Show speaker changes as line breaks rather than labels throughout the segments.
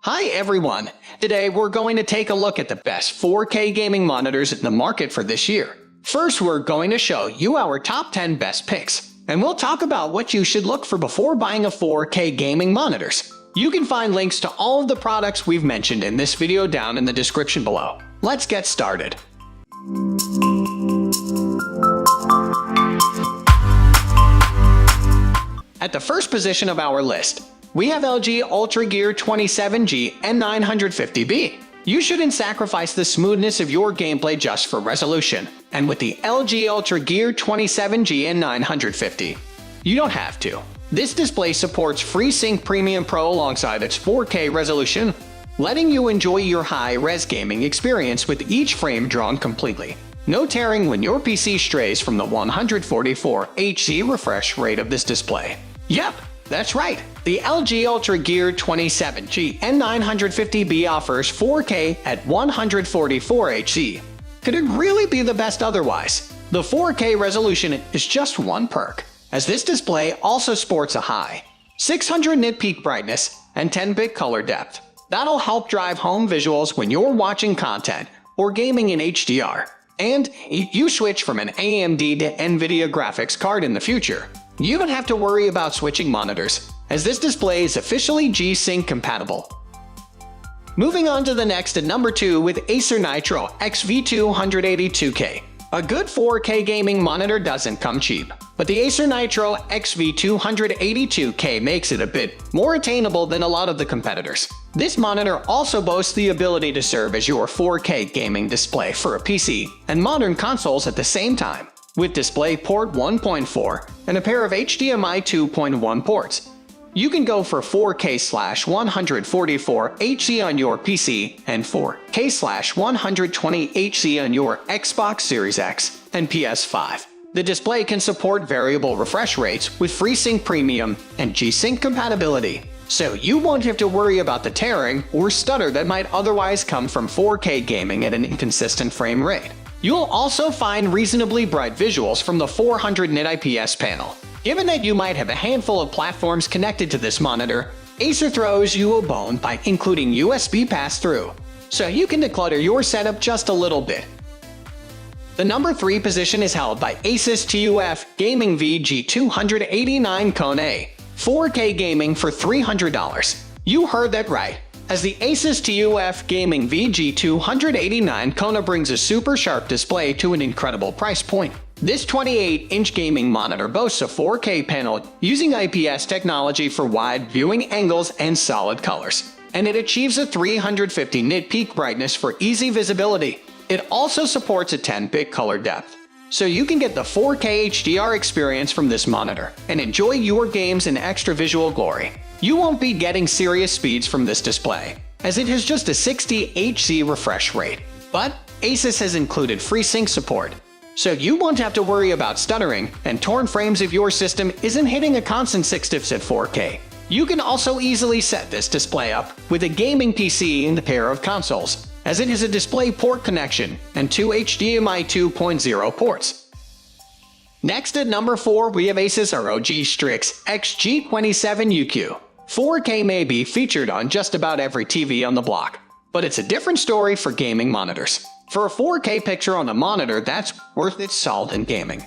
Hi everyone! Today we're going to take a look at the best 4K gaming monitors in the market for this year. First, we're going to show you our top 10 best picks, and we'll talk about what you should look for before buying a 4K gaming monitors. You can find links to all of the products we've mentioned in this video down in the description below. Let's get started. At the first position of our list, we have LG UltraGear 27G N950B. You shouldn't sacrifice the smoothness of your gameplay just for resolution, and with the LG UltraGear 27G N950, you don't have to. This display supports FreeSync Premium Pro alongside its 4K resolution, letting you enjoy your high-res gaming experience with each frame drawn completely. No tearing when your PC strays from the 144 Hz refresh rate of this display. Yep, that's right. The LG UltraGear 27G N950B offers 4K at 144 Hz. Could it really be the best otherwise? The 4K resolution is just one perk, as this display also sports a high 600 nit peak brightness and 10-bit color depth. That'll help drive home visuals when you're watching content or gaming in HDR. And if you switch from an AMD to NVIDIA graphics card in the future, you don't have to worry about switching monitors, as this display is officially G-Sync compatible. Moving on to the next at number 2 with Acer Nitro XV282K. A good 4K gaming monitor doesn't come cheap, but the Acer Nitro XV282K makes it a bit more attainable than a lot of the competitors. This monitor also boasts the ability to serve as your 4K gaming display for a PC and modern consoles at the same time, with DisplayPort 1.4 and a pair of HDMI 2.1 ports. You can go for 4K/144 Hz on your PC and 4K/120 Hz on your Xbox Series X and PS5. The display can support variable refresh rates with FreeSync Premium and G-Sync compatibility, so you won't have to worry about the tearing or stutter that might otherwise come from 4K gaming at an inconsistent frame rate. You'll also find reasonably bright visuals from the 400 nit IPS panel. Given that you might have a handful of platforms connected to this monitor, Acer throws you a bone by including USB pass-through, so you can declutter your setup just a little bit. The number 3 position is held by Asus TUF Gaming VG289 Kone A, 4K gaming for $300. You heard that right, as the Asus TUF Gaming VG289 Kone brings a super sharp display to an incredible price point. This 28-inch gaming monitor boasts a 4K panel using IPS technology for wide viewing angles and solid colors, and it achieves a 350 nit peak brightness for easy visibility. It also supports a 10-bit color depth, so you can get the 4K HDR experience from this monitor and enjoy your games in extra visual glory. You won't be getting serious speeds from this display, as it has just a 60 Hz refresh rate, but Asus has included FreeSync support, so you won't have to worry about stuttering and torn frames if your system isn't hitting a constant 60 fps at 4K. You can also easily set this display up with a gaming PC and a pair of consoles, as it has a DisplayPort connection and 2 HDMI 2.0 ports. Next at number 4 we have Asus ROG Strix XG27UQ. 4K may be featured on just about every TV on the block, but it's a different story for gaming monitors. For a 4K picture on a monitor that's worth its salt in gaming,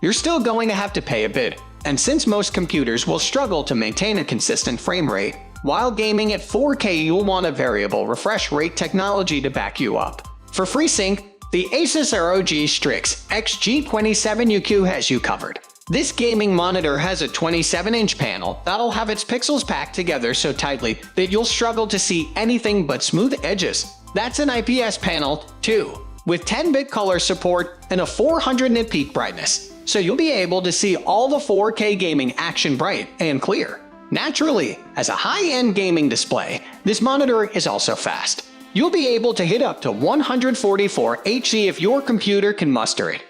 you're still going to have to pay a bit, and since most computers will struggle to maintain a consistent frame rate, while gaming at 4K you'll want a variable refresh rate technology to back you up. For FreeSync, the Asus ROG Strix XG27UQ has you covered. This gaming monitor has a 27-inch panel that'll have its pixels packed together so tightly that you'll struggle to see anything but smooth edges. That's an IPS panel, too, with 10-bit color support and a 400 nit peak brightness, so you'll be able to see all the 4K gaming action bright and clear. Naturally, as a high-end gaming display, this monitor is also fast. You'll be able to hit up to 144 Hz if your computer can muster it.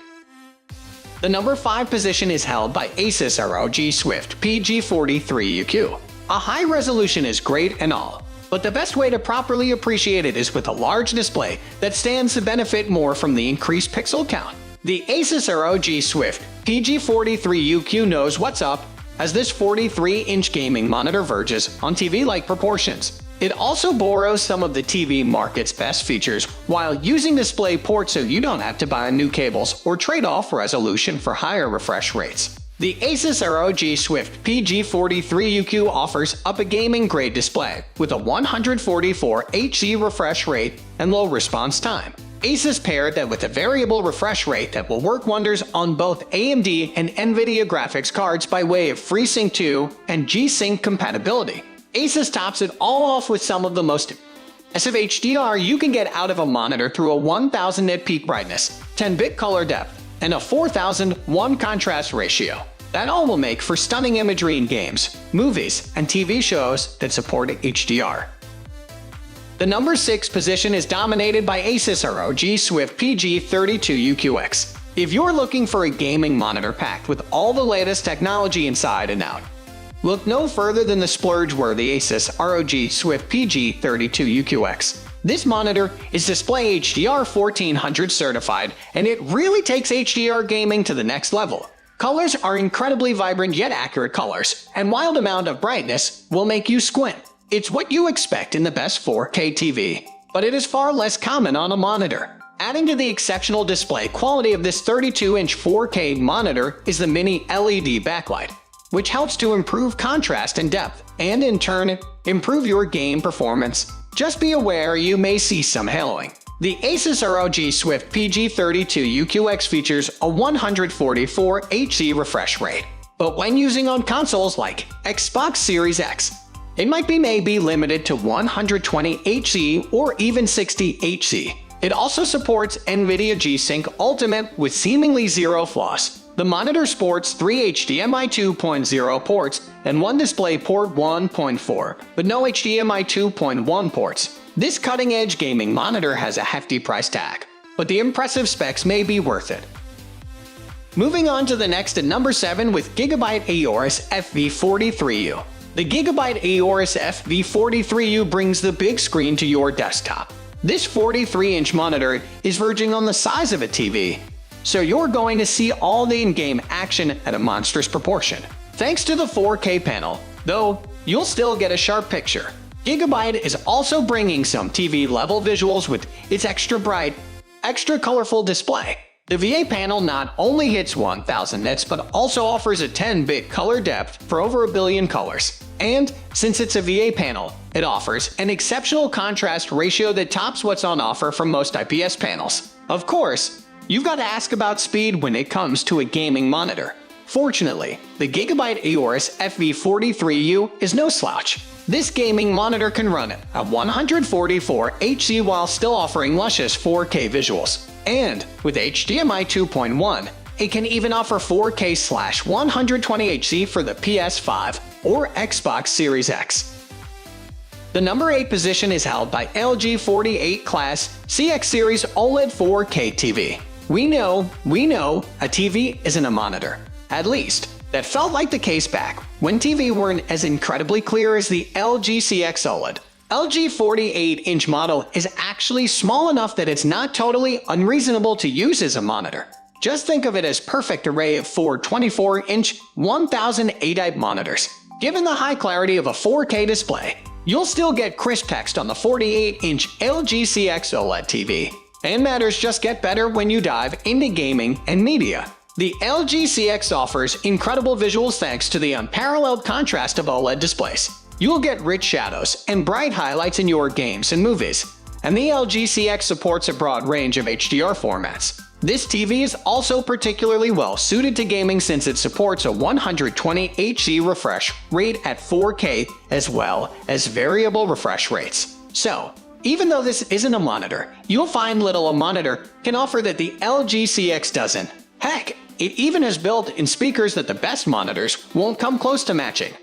The number 5 position is held by Asus ROG Swift PG43UQ. A high resolution is great and all, but the best way to properly appreciate it is with a large display that stands to benefit more from the increased pixel count. The Asus ROG Swift PG43UQ knows what's up, as this 43-inch gaming monitor verges on TV-like proportions. It also borrows some of the TV market's best features while using display ports, so you don't have to buy new cables or trade off resolution for higher refresh rates. The Asus ROG Swift PG43UQ offers up a gaming-grade display with a 144 Hz refresh rate and low response time. Asus paired that with a variable refresh rate that will work wonders on both AMD and NVIDIA graphics cards by way of FreeSync 2 and G-Sync compatibility. Asus tops it all off with some of the most impressive HDR you can get out of a monitor through a 1000 nit peak brightness, 10-bit color depth, and a 4001 contrast ratio. That all will make for stunning imagery in games, movies, and TV shows that support HDR. The number 6 position is dominated by Asus ROG Swift PG32UQX. If you're looking for a gaming monitor packed with all the latest technology inside and out, look no further than the splurge-worthy Asus ROG Swift PG32UQX. This monitor is Display HDR 1400 certified, and it really takes HDR gaming to the next level. Colors are incredibly vibrant yet accurate colors, and mild amount of brightness will make you squint. It's what you expect in the best 4K TV, but it is far less common on a monitor. Adding to the exceptional display quality of this 32-inch 4K monitor is the mini LED backlight, which helps to improve contrast and depth, and in turn, improve your game performance. Just be aware you may see some haloing. The Asus ROG Swift PG32UQX features a 144 Hz refresh rate, but when using on consoles like Xbox Series X, it might be maybe limited to 120 Hz or even 60 Hz. It also supports NVIDIA G-Sync Ultimate with seemingly zero flaws. The monitor sports 3 HDMI 2.0 ports and 1 DisplayPort 1.4, but no HDMI 2.1 ports. This cutting-edge gaming monitor has a hefty price tag, but the impressive specs may be worth it. Moving on to the next at number 7 with Gigabyte Aorus FV43U. The Gigabyte Aorus FV43U brings the big screen to your desktop. This 43-inch monitor is verging on the size of a TV, so you're going to see all the in-game action at a monstrous proportion. Thanks to the 4K panel, though, you'll still get a sharp picture. Gigabyte is also bringing some TV-level visuals with its extra bright, extra colorful display. The VA panel not only hits 1000 nits but also offers a 10-bit color depth for over a billion colors. And since it's a VA panel, it offers an exceptional contrast ratio that tops what's on offer from most IPS panels. Of course, you've got to ask about speed when it comes to a gaming monitor. Fortunately, the Gigabyte Aorus FV43U is no slouch. This gaming monitor can run at 144 Hz while still offering luscious 4K visuals. And with HDMI 2.1, it can even offer 4K/120 Hz for the PS5 or Xbox Series X. The number 8 position is held by LG 48 class CX Series OLED 4K TV. We know a TV isn't a monitor. At least, that felt like the case back when TV weren't as incredibly clear as the LG CX OLED. LG 48-inch model is actually small enough that it's not totally unreasonable to use as a monitor. Just think of it as perfect array of 4 24-inch 1080p monitors. Given the high clarity of a 4K display, you'll still get crisp text on the 48-inch LG CX OLED TV. And matters just get better when you dive into gaming and media. The LG CX offers incredible visuals thanks to the unparalleled contrast of OLED displays. You'll get rich shadows and bright highlights in your games and movies. And the LG CX supports a broad range of HDR formats. This TV is also particularly well suited to gaming since it supports a 120 Hz refresh rate at 4K as well as variable refresh rates. So, even though this isn't a monitor, you'll find little a monitor can offer that the LG CX doesn't. Heck, it even has built-in speakers that the best monitors won't come close to matching.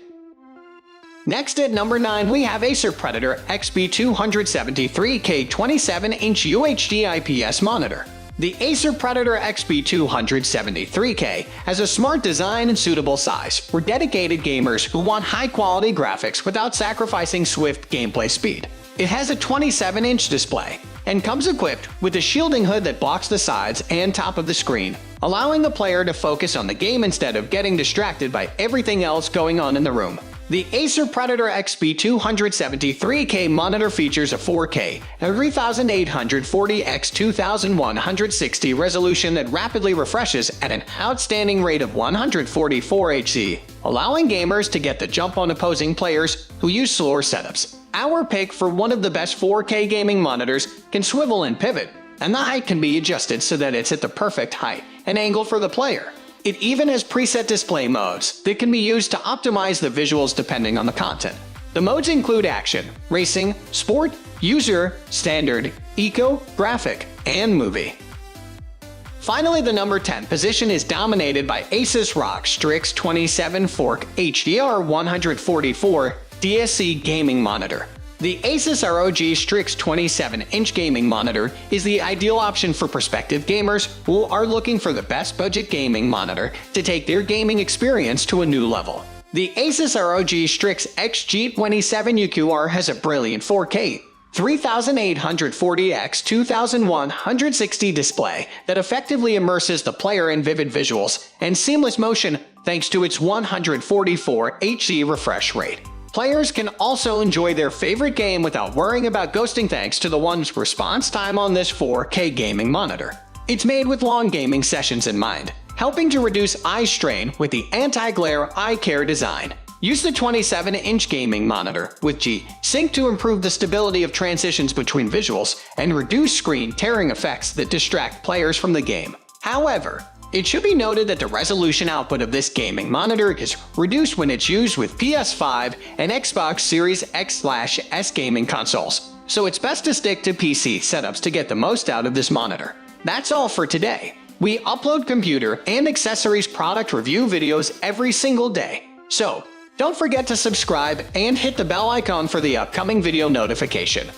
Next at number 9 we have Acer Predator XP273K 27-inch UHD IPS monitor. The Acer Predator XP273K has a smart design and suitable size for dedicated gamers who want high-quality graphics without sacrificing swift gameplay speed. It has a 27-inch display and comes equipped with a shielding hood that blocks the sides and top of the screen, allowing the player to focus on the game instead of getting distracted by everything else going on in the room. The Acer Predator XB273K monitor features a 4K and 3840x2160 resolution that rapidly refreshes at an outstanding rate of 144 Hz, allowing gamers to get the jump on opposing players who use slower setups. Our pick for one of the best 4K gaming monitors can swivel and pivot, and the height can be adjusted so that it's at the perfect height and angle for the player. It even has preset display modes that can be used to optimize the visuals depending on the content. The modes include Action, Racing, Sport, User, Standard, Eco, Graphic, and Movie. Finally, the number 10 position is dominated by Asus ROG Strix 27-fork HDR 144 DSC gaming monitor. The Asus ROG Strix 27-inch gaming monitor is the ideal option for prospective gamers who are looking for the best budget gaming monitor to take their gaming experience to a new level. The Asus ROG Strix XG27 UQR has a brilliant 4K 3840x2160 display that effectively immerses the player in vivid visuals and seamless motion thanks to its 144 Hz refresh rate. Players can also enjoy their favorite game without worrying about ghosting thanks to the one's response time on this 4K gaming monitor. It's made with long gaming sessions in mind, helping to reduce eye strain with the anti-glare eye care design. Use the 27-inch gaming monitor with G-Sync to improve the stability of transitions between visuals and reduce screen tearing effects that distract players from the game. However, it should be noted that the resolution output of this gaming monitor is reduced when it's used with PS5 and Xbox Series X/S gaming consoles, so it's best to stick to PC setups to get the most out of this monitor. That's all for today. We upload computer and accessories product review videos every single day, so don't forget to subscribe and hit the bell icon for the upcoming video notification.